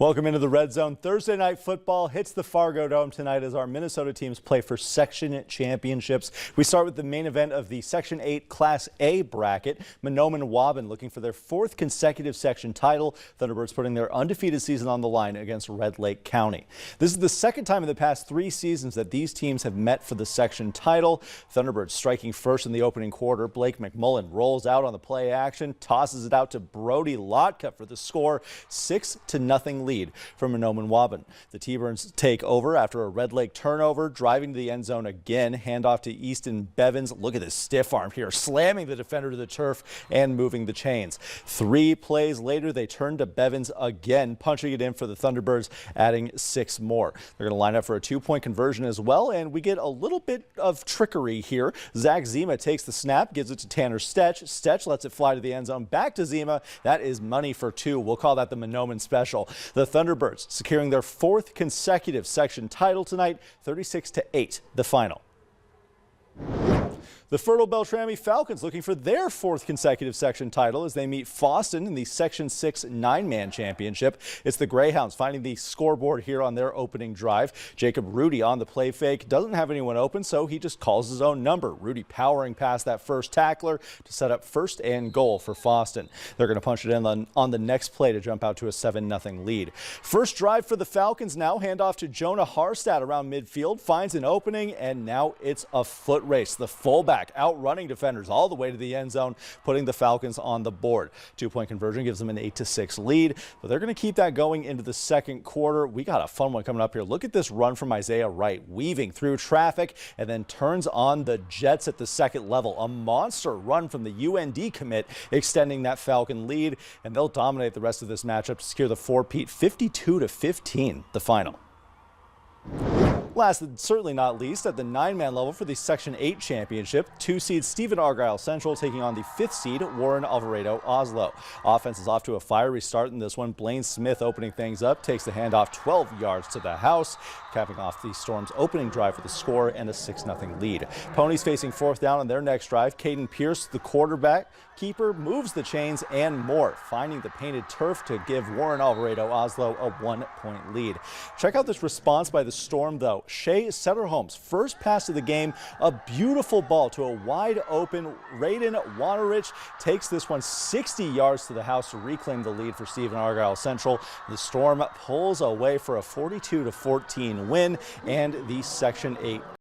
Welcome into the Red Zone. Thursday night football hits the Fargo Dome tonight as our Minnesota teams play for Section Championships. We start with the main event of the Section 8 Class A bracket. Mahnomen-Waubun looking for their fourth consecutive section title. Thunderbirds putting their undefeated season on the line against Red Lake County. This is the second time in the past 3 seasons that these teams have met for the section title. Thunderbirds striking first in the opening quarter. Blake McMullen rolls out on the play action, tosses it out to Brody Lotka for the score. 6-0 lead from Mahnomen-Waubun. The T-Birds take over after a Red Lake turnover, driving to the end zone again. Handoff to Easton Bevins. Look at this stiff arm here, slamming the defender to the turf and moving the chains. 3 plays later, they turn to Bevins again, punching it in for the Thunderbirds, adding 6 more. They're going to line up for a 2-point conversion as well, and we get a little bit of trickery here. Zach Zima takes the snap, gives it to Tanner Stetch. Stetch lets it fly to the end zone, back to Zima. That is money for 2. We'll call that the Mahnomen special. The Thunderbirds securing their 4th consecutive section title tonight, 36-8, the final. The Fertile Beltrami Falcons looking for their 4th consecutive section title as they meet Fosston in the Section 6 9-man championship. It's the Greyhounds finding the scoreboard here on their opening drive. Jacob Rudy on the play fake, doesn't have anyone open, so he just calls his own number. Rudy powering past that first tackler to set up 1st and goal for Fosston. They're going to punch it in on the next play to jump out to a 7-0 lead. First drive for the Falcons now, handoff to Jonah Harstad around midfield, finds an opening, and now it's a foot race. The fullback outrunning defenders all the way to the end zone, putting the Falcons on the board. 2-point conversion gives them an 8-6 lead, but they're going to keep that going into the second quarter. We got a fun one coming up here. Look at this run from Isaiah Wright, weaving through traffic and then turns on the Jets at the second level. A monster run from the UND commit, extending that Falcon lead, and they'll dominate the rest of this matchup to secure the 4-peat 52-15, the final. Last, and certainly not least, at the 9-man level for the Section 8 championship, 2-seed Stephen Argyle Central taking on the 5th seed Warren Alvarado Oslo. Offense is off to a fiery start in this one. Blaine Smith opening things up, takes the handoff 12 yards to the house, capping off the Storm's opening drive for the score and a 6-0 lead. Ponies facing 4th down on their next drive. Caden Pierce, the quarterback keeper, moves the chains and more, finding the painted turf to give Warren Alvarado Oslo a 1-point lead. Check out this response by the Storm, though. Shea Setterholm's first pass of the game, a beautiful ball to a wide open Raiden Wannerich, takes this one 60 yards to the house to reclaim the lead for Stephen Argyle Central. The Storm pulls away for a 42-14 win and the Section 8